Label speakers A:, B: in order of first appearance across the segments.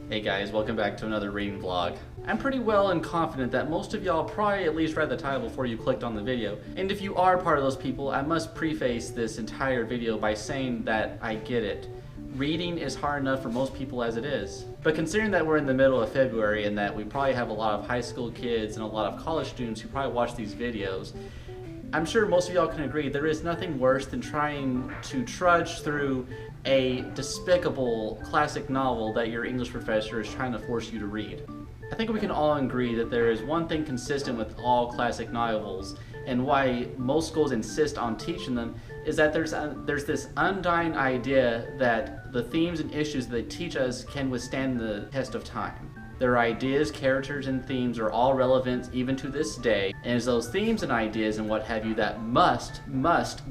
A: Hey guys, welcome back to another reading vlog. I'm pretty well and confident that most of y'all probably at least read the title before you clicked on the video. And if you are part of those people, I must preface this entire video by saying that I get it. Reading is hard enough for most people as it is. But considering that we're in the middle of February and that we probably have a lot of high school kids and a lot of college students who probably watch these videos, I'm sure most of y'all can agree there is nothing worse than trying to trudge through a despicable classic novel that your English professor is trying to force you to read. I think we can all agree that there is one thing consistent with all classic novels, and why most schools insist on teaching them, is that there's this undying idea that the themes and issues that they teach us can withstand the test of time. Their ideas, characters, and themes are all relevant even to this day, and it's those themes and ideas and what have you that must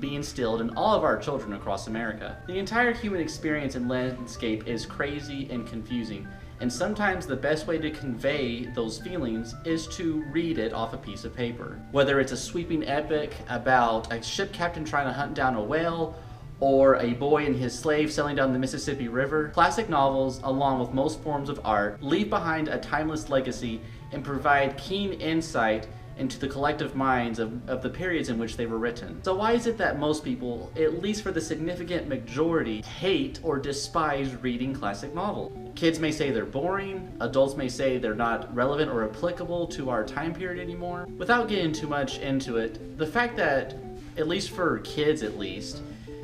A: be instilled in all of our children across America. The entire human experience and landscape is crazy and confusing, and sometimes the best way to convey those feelings is to read it off a piece of paper. Whether it's a sweeping epic about a ship captain trying to hunt down a whale, or a boy and his slave sailing down the Mississippi River, classic novels, along with most forms of art, leave behind a timeless legacy and provide keen insight into the collective minds of the periods in which they were written. So why is it that most people, at least for the significant majority, hate or despise reading classic novels? Kids may say they're boring, adults may say they're not relevant or applicable to our time period anymore. Without getting too much into it, the fact that, at least for kids at least,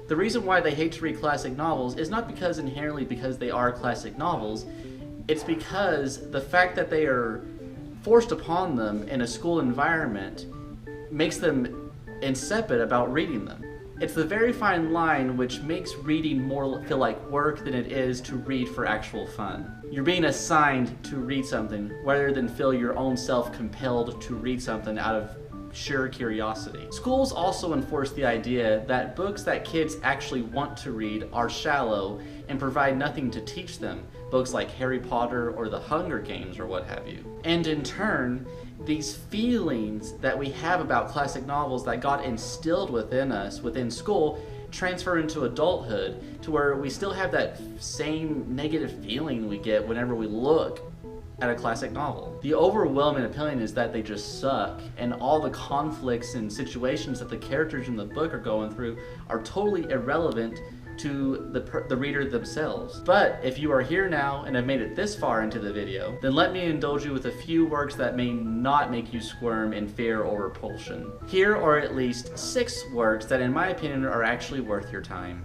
A: the reason why they hate to read classic novels is not inherently because they are classic novels. It's because the fact that they are forced upon them in a school environment makes them insipid about reading them. It's the very fine line which makes reading more feel like work than it is to read for actual fun. You're being assigned to read something rather than feel your own self compelled to read something out of sheer curiosity. Schools also enforce the idea that books that kids actually want to read are shallow and provide nothing to teach them, books like Harry Potter or The Hunger Games or what have you. And in turn, these feelings that we have about classic novels that got instilled within us within school transfer into adulthood, to where we still have that same negative feeling we get whenever we look at a classic novel. The overwhelming opinion is that they just suck, and all the conflicts and situations that the characters in the book are going through are totally irrelevant to the reader themselves. But if you are here now and have made it this far into the video, then let me indulge you with a few works that may not make you squirm in fear or repulsion. Here are at least 6 works that in my opinion are actually worth your time.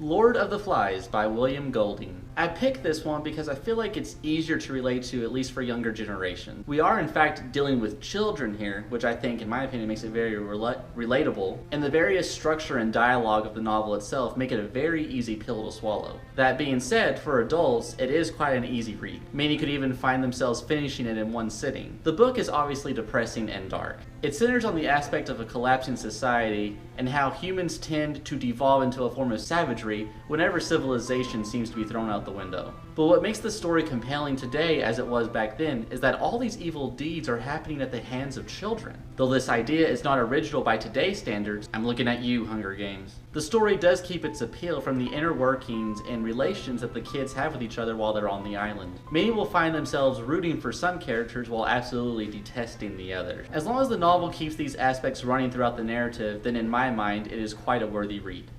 A: Lord of the Flies by William Golding. I picked this one because I feel like it's easier to relate to, at least for younger generation. We are in fact dealing with children here, which I think in my opinion makes it very relatable, and the various structure and dialogue of the novel itself make it a very easy pill to swallow. That being said, for adults, it is quite an easy read. Many could even find themselves finishing it in one sitting. The book is obviously depressing and dark. It centers on the aspect of a collapsing society and how humans tend to devolve into a form of savagery whenever civilization seems to be thrown out the window. But what makes the story compelling today as it was back then is that all these evil deeds are happening at the hands of children. Though this idea is not original by today's standards, I'm looking at you, Hunger Games. The story does keep its appeal from the inner workings and relations that the kids have with each other while they're on the island. Many will find themselves rooting for some characters while absolutely detesting the others. As long as the novel keeps these aspects running throughout the narrative, then in my mind it is quite a worthy read.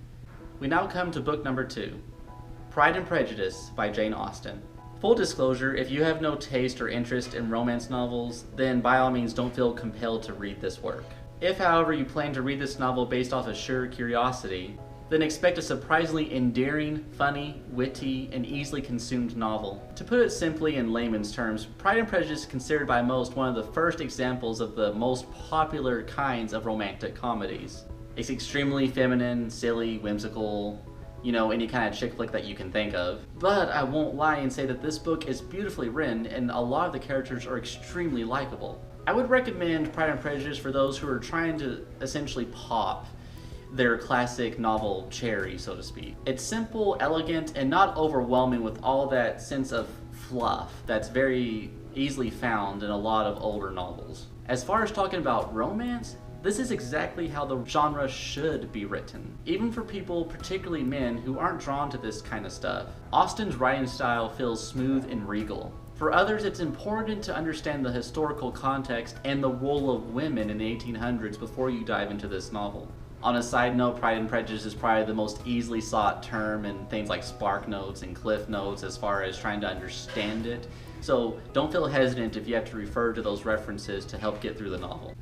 A: We now come to book number 2, Pride and Prejudice by Jane Austen. Full disclosure, if you have no taste or interest in romance novels, then by all means don't feel compelled to read this work. If, however, you plan to read this novel based off of sheer curiosity, then expect a surprisingly endearing, funny, witty, and easily consumed novel. To put it simply in layman's terms, Pride and Prejudice is considered by most one of the first examples of the most popular kinds of romantic comedies. It's extremely feminine, silly, whimsical, you know, any kind of chick flick that you can think of. But I won't lie and say that this book is beautifully written and a lot of the characters are extremely likable. I would recommend Pride and Prejudice for those who are trying to essentially pop their classic novel cherry, so to speak. It's simple, elegant, and not overwhelming with all that sense of fluff that's very easily found in a lot of older novels. As far as talking about romance, This is exactly how the genre should be written, even for people, particularly men, who aren't drawn to this kind of stuff. Austen's writing style feels smooth and regal. For others, it's important to understand the historical context and the role of women in the 1800s before you dive into this novel. On a side note, Pride and Prejudice is probably the most easily sought term in things like Spark Notes and Cliff Notes as far as trying to understand it. So don't feel hesitant if you have to refer to those references to help get through the novel.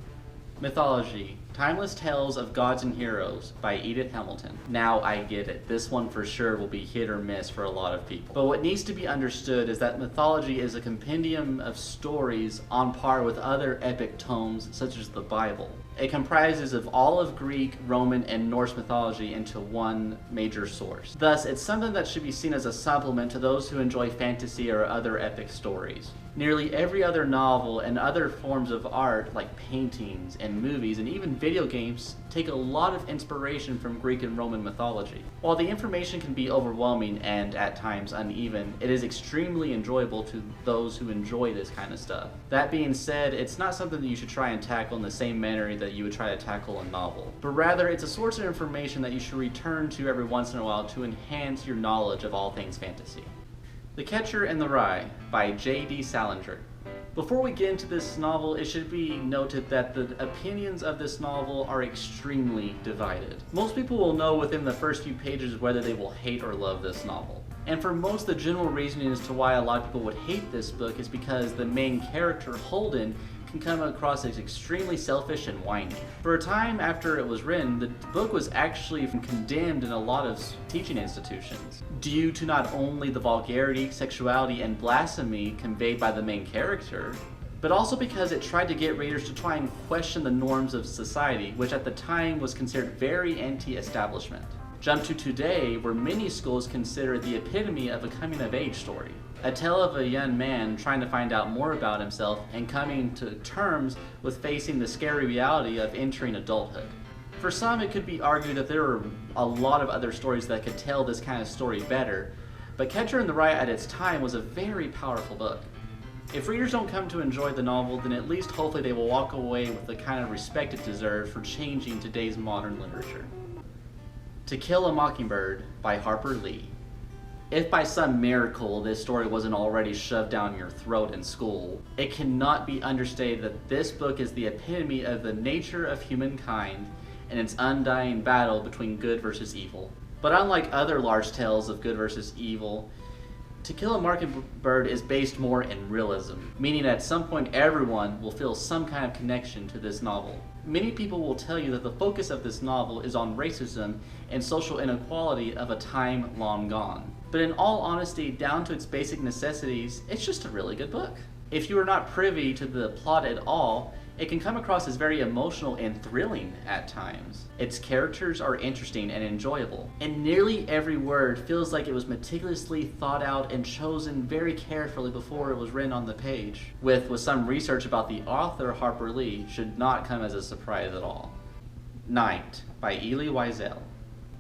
A: Mythology. Timeless Tales of Gods and Heroes by Edith Hamilton. Now I get it. This one for sure will be hit or miss for a lot of people. But what needs to be understood is that mythology is a compendium of stories on par with other epic tomes such as the Bible. It comprises of all of Greek, Roman, and Norse mythology into one major source. Thus, it's something that should be seen as a supplement to those who enjoy fantasy or other epic stories. Nearly every other novel and other forms of art, like paintings and movies and even video games, take a lot of inspiration from Greek and Roman mythology. While the information can be overwhelming and at times uneven, it is extremely enjoyable to those who enjoy this kind of stuff. That being said, it's not something that you should try and tackle in the same manner that you would try to tackle a novel, but rather it's a source of information that you should return to every once in a while to enhance your knowledge of all things fantasy. The Catcher in the Rye by J.D. Salinger. Before we get into this novel, it should be noted that the opinions of this novel are extremely divided. Most people will know within the first few pages whether they will hate or love this novel. And for most, the general reasoning as to why a lot of people would hate this book is because the main character, Holden, can come across as extremely selfish and whiny. For a time after it was written, the book was actually condemned in a lot of teaching institutions due to not only the vulgarity, sexuality, and blasphemy conveyed by the main character, but also because it tried to get readers to try and question the norms of society, which at the time was considered very anti-establishment. Jump to today, where many schools consider it the epitome of a coming-of-age story. A tale of a young man trying to find out more about himself and coming to terms with facing the scary reality of entering adulthood. For some, it could be argued that there are a lot of other stories that could tell this kind of story better, but Catcher in the Rye at its time was a very powerful book. If readers don't come to enjoy the novel, then at least hopefully they will walk away with the kind of respect it deserves for changing today's modern literature. To Kill a Mockingbird by Harper Lee. If by some miracle this story wasn't already shoved down your throat in school, it cannot be understated that this book is the epitome of the nature of humankind and its undying battle between good versus evil. But unlike other large tales of good versus evil, To Kill a Mockingbird is based more in realism, meaning at some point everyone will feel some kind of connection to this novel. Many people will tell you that the focus of this novel is on racism and social inequality of a time long gone. But in all honesty, down to its basic necessities, it's just a really good book. If you are not privy to the plot at all, it can come across as very emotional and thrilling at times. Its characters are interesting and enjoyable, and nearly every word feels like it was meticulously thought out and chosen very carefully before it was written on the page, with some research about the author, Harper Lee, should not come as a surprise at all. Night by Elie Weisel.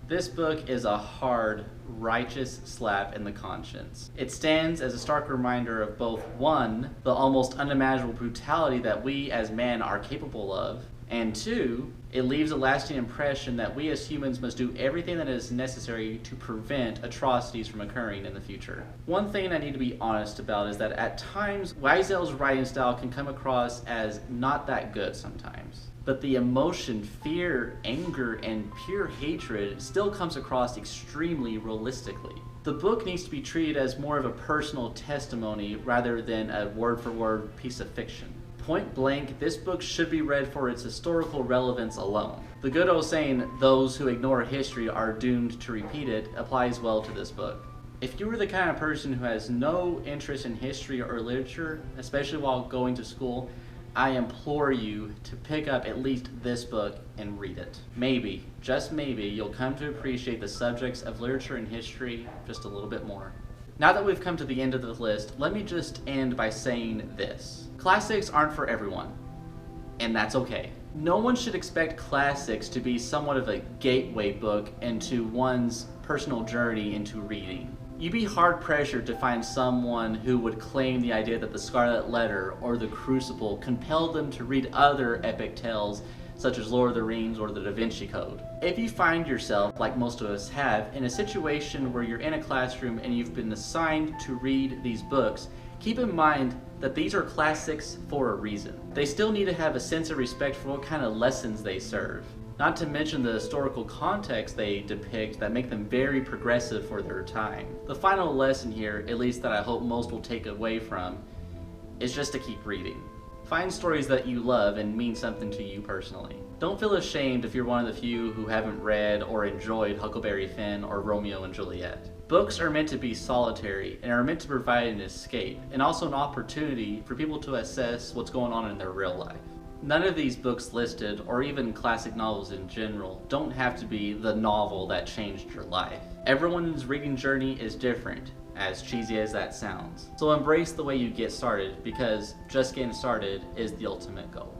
A: This book is a hard, righteous slap in the conscience. It stands as a stark reminder of both, one, the almost unimaginable brutality that we as men are capable of, and two, it leaves a lasting impression that we as humans must do everything that is necessary to prevent atrocities from occurring in the future. One thing I need to be honest about is that at times, Weisel's writing style can come across as not that good sometimes. But the emotion, fear, anger, and pure hatred still comes across extremely realistically. The book needs to be treated as more of a personal testimony rather than a word-for-word piece of fiction. Point blank, this book should be read for its historical relevance alone. The good old saying, those who ignore history are doomed to repeat it, applies well to this book. If you are the kind of person who has no interest in history or literature, especially while going to school, I implore you to pick up at least this book and read it. Maybe, just maybe, you'll come to appreciate the subjects of literature and history just a little bit more. Now that we've come to the end of the list, let me just end by saying this. Classics aren't for everyone, and that's okay. No one should expect classics to be somewhat of a gateway book into one's personal journey into reading. You'd be hard-pressured to find someone who would claim the idea that the Scarlet Letter or the Crucible compelled them to read other epic tales such as Lord of the Rings or the Da Vinci Code. If you find yourself, like most of us have, in a situation where you're in a classroom and you've been assigned to read these books, keep in mind that these are classics for a reason. They still need to have a sense of respect for what kind of lessons they serve. Not to mention the historical context they depict that make them very progressive for their time. The final lesson here, at least that I hope most will take away from, is just to keep reading. Find stories that you love and mean something to you personally. Don't feel ashamed if you're one of the few who haven't read or enjoyed Huckleberry Finn or Romeo and Juliet. Books are meant to be solitary and are meant to provide an escape and also an opportunity for people to assess what's going on in their real life. None of these books listed, or even classic novels in general, don't have to be the novel that changed your life. Everyone's reading journey is different, as cheesy as that sounds. So embrace the way you get started, because just getting started is the ultimate goal.